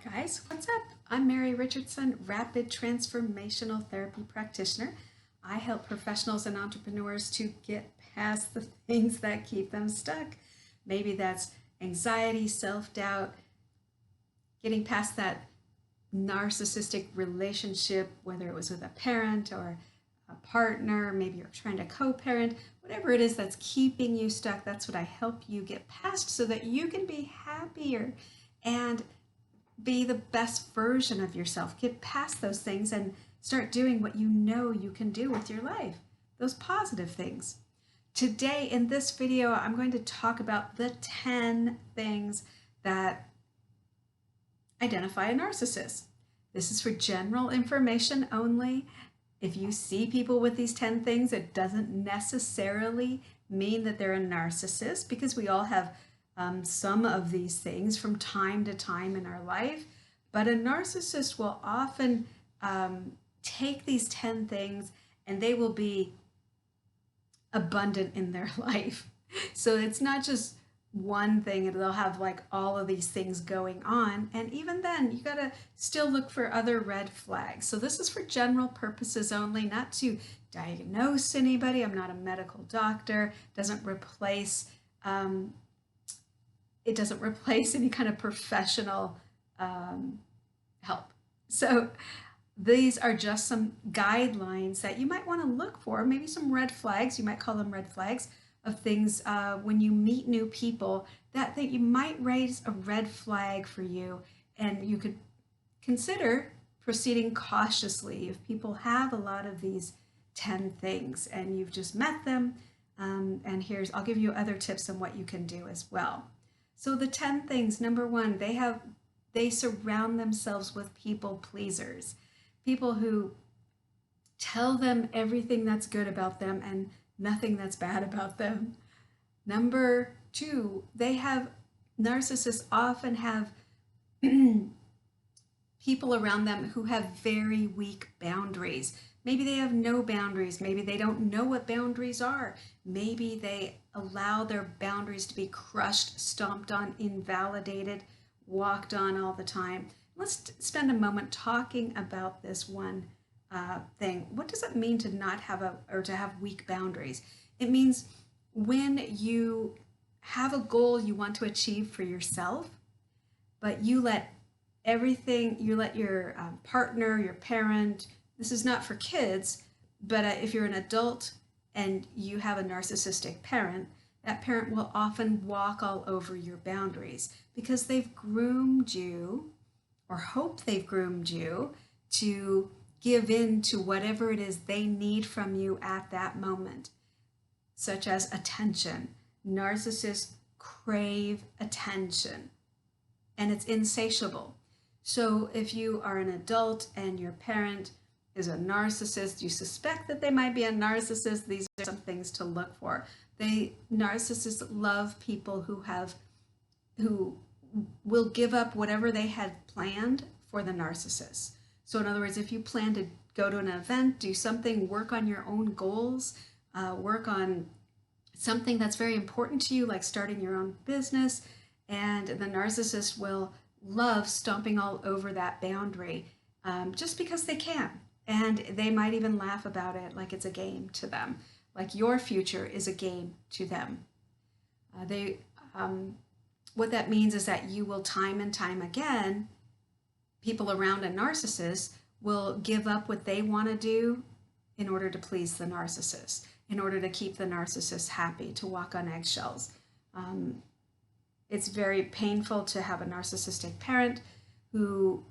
Guys, what's up? I'm Mary Richardson, rapid transformational therapy practitioner. I help professionals and entrepreneurs to get past the things that keep them stuck. Maybe that's anxiety, self-doubt, getting past that narcissistic relationship, whether it was with a parent or a partner, maybe you're trying to co-parent, whatever it is that's keeping you stuck. That's what I help you get past so that you can be happier and be the best version of yourself. Get past those things and start doing what you know you can do with your life, those positive things. Today in this video, I'm going to talk about the 10 things that identify a narcissist. This is for general information only. If you see people with these 10 things, it doesn't necessarily mean that they're a narcissist, because we all have some of these things from time to time in our life. But a narcissist will often take these 10 things and they will be abundant in their life. So it's not just one thing, they'll have like all of these things going on. And even then, you gotta still look for other red flags. So this is for general purposes only, not to diagnose anybody. I'm not a medical doctor. Doesn't replace it doesn't replace any kind of professional help. So these are just some guidelines that you might want to look for, maybe some red flags, you might call them red flags, of things when you meet new people that you might raise a red flag for you, and you could consider proceeding cautiously if people have a lot of these 10 things and you've just met them. And I'll give you other tips on what you can do as well. So the 10 things, number one, they surround themselves with people pleasers, people who tell them everything that's good about them and nothing that's bad about them. Number two, narcissists often have people around them who have very weak boundaries. Maybe they have no boundaries. Maybe they don't know what boundaries are. Maybe they allow their boundaries to be crushed, stomped on, invalidated, walked on all the time. Let's spend a moment talking about this one thing. What does it mean to not have to have weak boundaries? It means when you have a goal you want to achieve for yourself, but you let your partner, your parent, this is not for kids, but if you're an adult and you have a narcissistic parent, that parent will often walk all over your boundaries because they've groomed you, or hope they've groomed you, to give in to whatever it is they need from you at that moment, such as attention. Narcissists crave attention, and it's insatiable. So if you are an adult and your parent is a narcissist, you suspect that they might be a narcissist, these are some things to look for. Narcissists love people who will give up whatever they had planned for the narcissist. So in other words, if you plan to go to an event, do something, work on your own goals, work on something that's very important to you, like starting your own business, and the narcissist will love stomping all over that boundary just because they can. And they might even laugh about it like it's a game to them, like your future is a game to them. What that means is that you will time and time again, people around a narcissist will give up what they want to do in order to please the narcissist, in order to keep the narcissist happy, to walk on eggshells. It's very painful to have a narcissistic parent who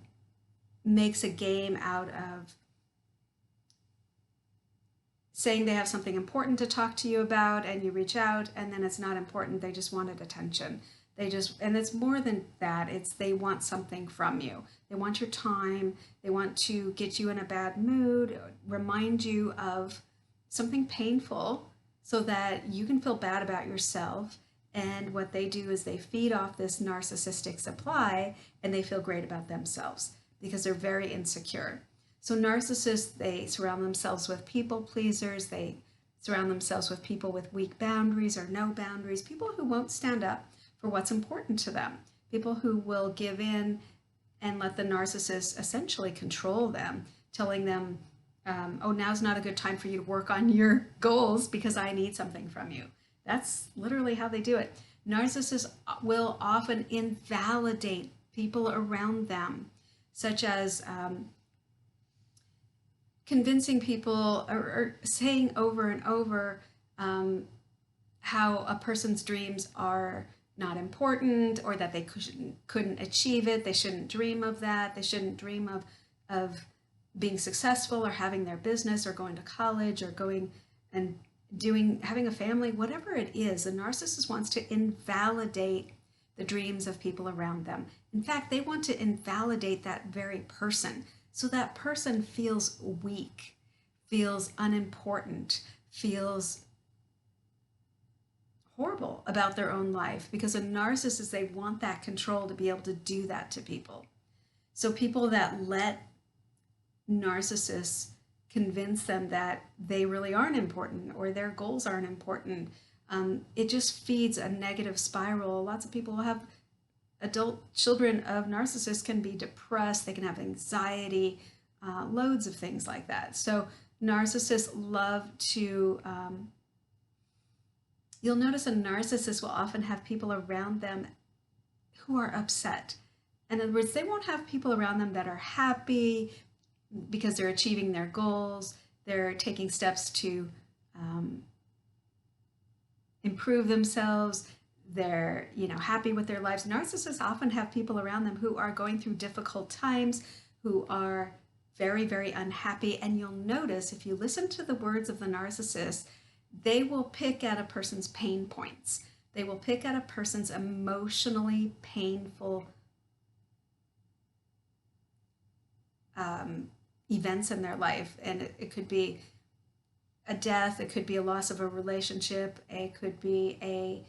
makes a game out of saying they have something important to talk to you about, and you reach out and then it's not important. They just wanted attention. And it's more than that. They want something from you. They want your time. They want to get you in a bad mood, remind you of something painful so that you can feel bad about yourself. And what they do is they feed off this narcissistic supply and they feel great about themselves because they're very insecure. So narcissists, they surround themselves with people pleasers. They surround themselves with people with weak boundaries or no boundaries, people who won't stand up for what's important to them, people who will give in and let the narcissist essentially control them, telling them, oh, now's not a good time for you to work on your goals because I need something from you. That's literally how they do it. Narcissists will often invalidate people around them, such as convincing people or saying over and over how a person's dreams are not important, or that they couldn't achieve it. They shouldn't dream of that. They shouldn't dream of being successful or having their business or going to college or going and having a family, whatever it is. A narcissist wants to invalidate the dreams of people around them. In fact, they want to invalidate that very person. So that person feels weak, feels unimportant, feels horrible about their own life, because a narcissist, they want that control to be able to do that to people. So people that let narcissists convince them that they really aren't important or their goals aren't important, it just feeds a negative spiral. Lots of people have adult children of narcissists can be depressed, they can have anxiety, loads of things like that. So narcissists love to you'll notice a narcissist will often have people around them who are upset. In other words, they won't have people around them that are happy because they're achieving their goals, they're taking steps to improve themselves, they're happy with their lives. Narcissists often have people around them who are going through difficult times, who are very, very unhappy. And you'll notice if you listen to the words of the narcissist, they will pick at a person's pain points. They will pick at a person's emotionally painful events in their life. And it could be a death, it could be a loss of a relationship, it could be a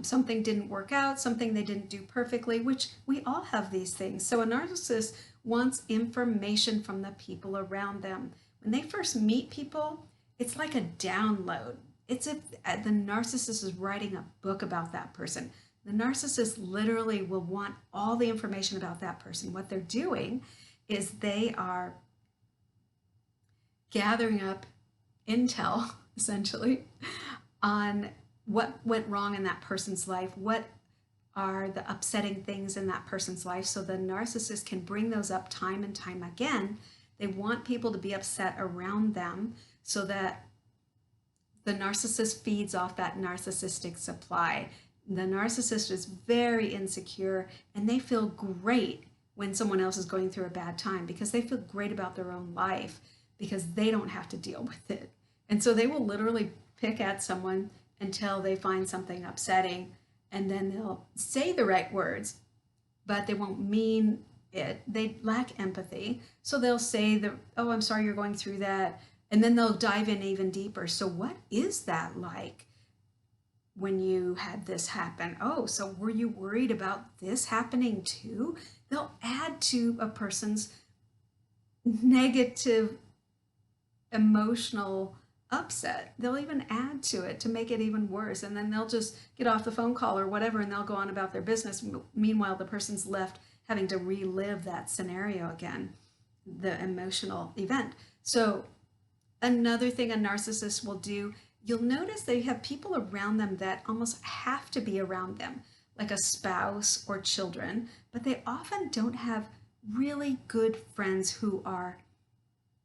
something didn't work out, something they didn't do perfectly, which we all have these things. So a narcissist wants information from the people around them. When they first meet people, it's like a download. It's if the narcissist is writing a book about that person. The narcissist literally will want all the information about that person. What they're doing is they are gathering up intel, essentially, on what went wrong in that person's life, what are the upsetting things in that person's life, so the narcissist can bring those up time and time again. They want people to be upset around them so that the narcissist feeds off that narcissistic supply. The narcissist is very insecure, and they feel great when someone else is going through a bad time because they feel great about their own life because they don't have to deal with it. And so they will literally pick at someone until they find something upsetting, and then they'll say the right words, but they won't mean it. They lack empathy. So they'll say, oh, I'm sorry you're going through that. And then they'll dive in even deeper. So what is that like when you had this happen? Oh, so were you worried about this happening too? They'll add to a person's negative emotional upset. They'll even add to it to make it even worse. And then they'll just get off the phone call or whatever, and they'll go on about their business. Meanwhile, the person's left having to relive that scenario again, the emotional event. So another thing a narcissist will do, you'll notice they have people around them that almost have to be around them, like a spouse or children, but they often don't have really good friends who are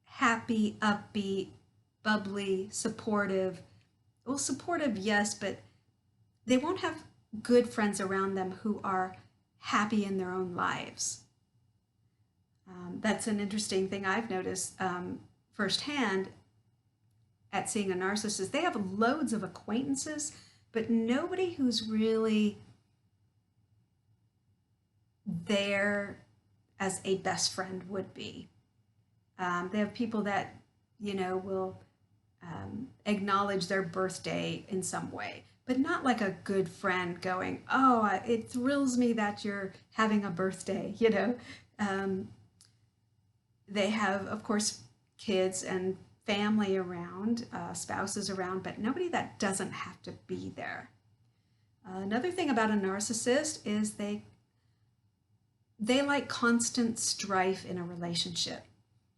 happy, upbeat, bubbly, supportive. Well, supportive, yes, but they won't have good friends around them who are happy in their own lives. That's an interesting thing I've noticed firsthand at seeing a narcissist. They have loads of acquaintances, but nobody who's really there as a best friend would be. They have people that, will acknowledge their birthday in some way, but not like a good friend going, oh, it thrills me that you're having a birthday, They have, of course, kids and family around, spouses around, but nobody that doesn't have to be there. Another thing about a narcissist is They like constant strife in a relationship.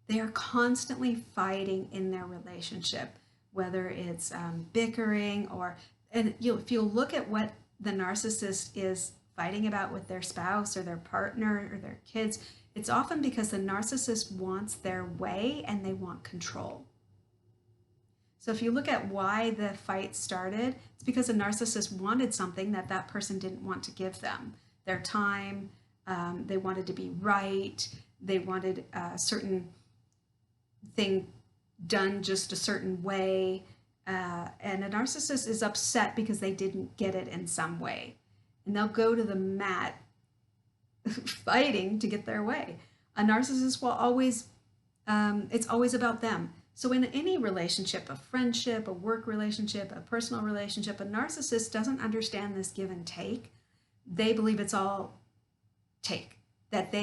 They are constantly fighting in their relationship, whether it's bickering or, and if you look at what the narcissist is fighting about with their spouse or their partner or their kids, it's often because the narcissist wants their way and they want control. So if you look at why the fight started, it's because the narcissist wanted something that that person didn't want to give them. Their time, they wanted to be right, they wanted a certain thing done just a certain way. And a narcissist is upset because they didn't get it in some way. And they'll go to the mat fighting to get their way. A narcissist will always, it's always about them. So in any relationship, a friendship, a work relationship, a personal relationship, a narcissist doesn't understand this give and take. They believe it's all take, that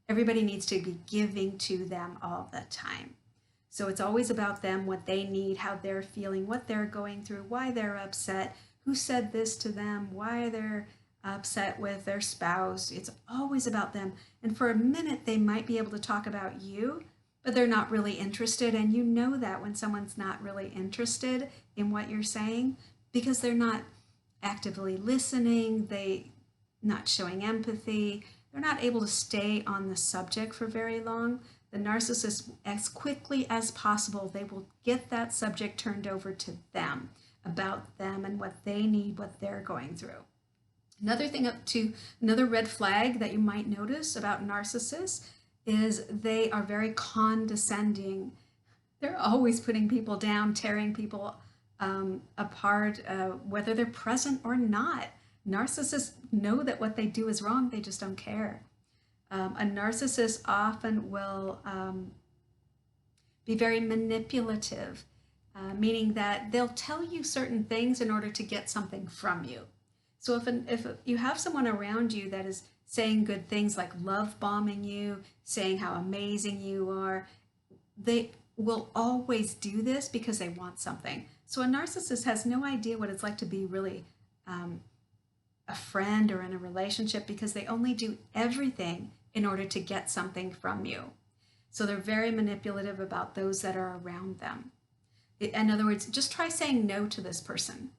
everybody needs to be giving to them all the time. So it's always about them, what they need, how they're feeling, what they're going through, why they're upset, who said this to them, why they're upset with their spouse. It's always about them. And for a minute, they might be able to talk about you, but they're not really interested. And you know that when someone's not really interested in what you're saying, because they're not actively listening, they not showing empathy, they're not able to stay on the subject for very long. The narcissist, as quickly as possible, they will get that subject turned over to them, about them and what they need, what they're going through. Another red flag that you might notice about narcissists is they are very condescending. They're always putting people down, tearing people apart, whether they're present or not. Narcissists know that what they do is wrong, they just don't care. A narcissist often will be very manipulative, meaning that they'll tell you certain things in order to get something from you. So if you have someone around you that is saying good things like love bombing you, saying how amazing you are, they will always do this because they want something. So a narcissist has no idea what it's like to be really a friend or in a relationship, because they only do everything in order to get something from you. So they're very manipulative about those that are around them. In other words, just try saying no to this person.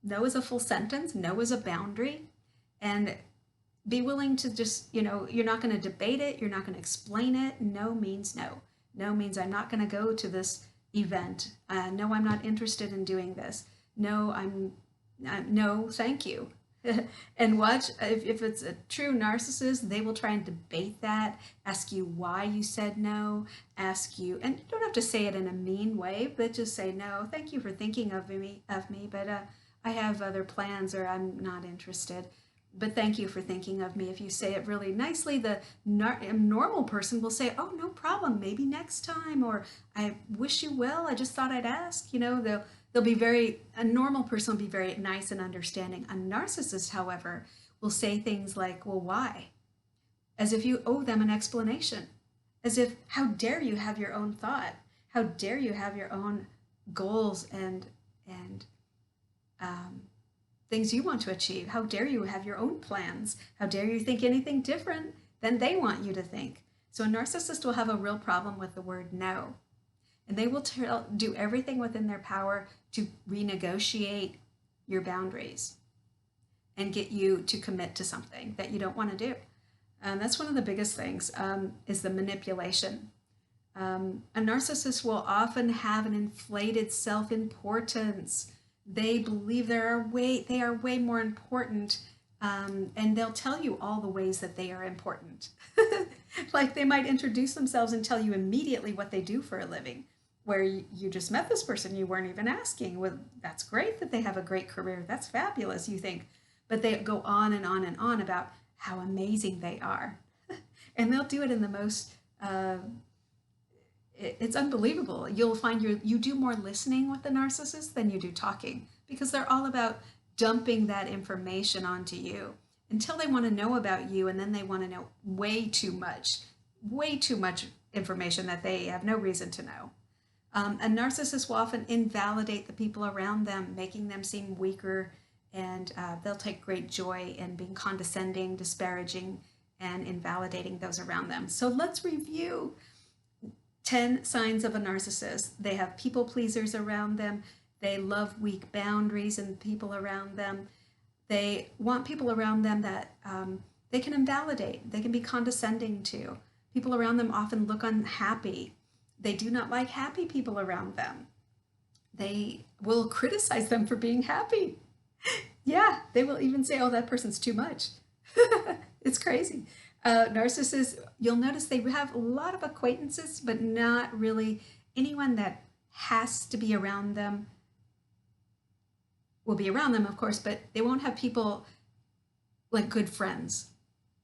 No is a full sentence, no is a boundary, and be willing to just, you're not going to debate it, you're not going to explain it. No means no. No means I'm not going to go to this event. No, I'm not interested in doing this. No, no, thank you. And watch, if it's a true narcissist, they will try and debate that, ask you why you said no, ask you, and you don't have to say it in a mean way, but just say, no, thank you for thinking of me, but I have other plans, or I'm not interested. But thank you for thinking of me. If you say it really nicely, the normal person will say, oh, no problem, maybe next time, or I wish you well, I just thought I'd ask. They'll be a normal person will be very nice and understanding. A narcissist, however, will say things like, well, why? As if you owe them an explanation. As if, how dare you have your own thought? How dare you have your own goals and things you want to achieve? How dare you have your own plans? How dare you think anything different than they want you to think? So a narcissist will have a real problem with the word no. And they will do everything within their power to renegotiate your boundaries and get you to commit to something that you don't want to do. That's one of the biggest things, is the manipulation. A narcissist will often have an inflated self-importance. They believe they are way more important, and they'll tell you all the ways that they are important. Like they might introduce themselves and tell you immediately what they do for a living, where you just met this person, you weren't even asking. Well, that's great that they have a great career. That's fabulous, you think. But they go on and on and on about how amazing they are. And they'll do it in the most, it's unbelievable. You'll find you do more listening with the narcissist than you do talking, because they're all about dumping that information onto you until they want to know about you, and then they want to know way too much information that they have no reason to know. A narcissist will often invalidate the people around them, making them seem weaker and they'll take great joy in being condescending, disparaging, and invalidating those around them. So let's review 10 signs of a narcissist. They have people pleasers around them. They love weak boundaries and people around them. They want people around them that they can invalidate. They can be condescending to. People around them often look unhappy. They do not like happy people around them. They will criticize them for being happy. Yeah, they will even say, oh, that person's too much. It's crazy. Narcissists, you'll notice they have a lot of acquaintances, but not really anyone that has to be around them. Will be around them, of course, but they won't have people like good friends.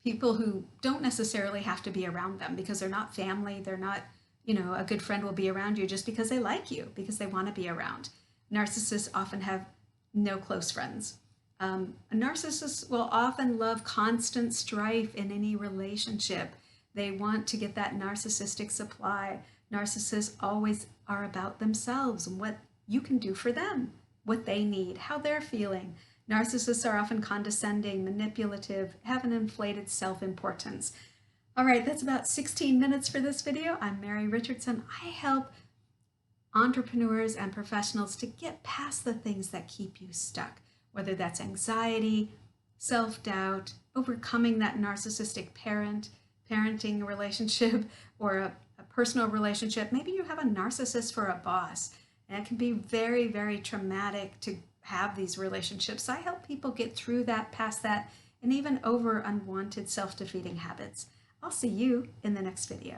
People who don't necessarily have to be around them because they're not family. They're not, a good friend will be around you just because they like you, because they want to be around. Narcissists often have no close friends. A narcissist will often love constant strife in any relationship. They want to get that narcissistic supply. Narcissists always are about themselves and what you can do for them, what they need, how they're feeling. Narcissists are often condescending, manipulative, have an inflated self-importance. All right, that's about 16 minutes for this video. I'm Mary Richardson. I help entrepreneurs and professionals to get past the things that keep you stuck, whether that's anxiety, self-doubt, overcoming that narcissistic parenting relationship, or a personal relationship. Maybe you have a narcissist for a boss, and it can be very, very traumatic to have these relationships. I help people get through that, past that, and even over unwanted self-defeating habits. I'll see you in the next video.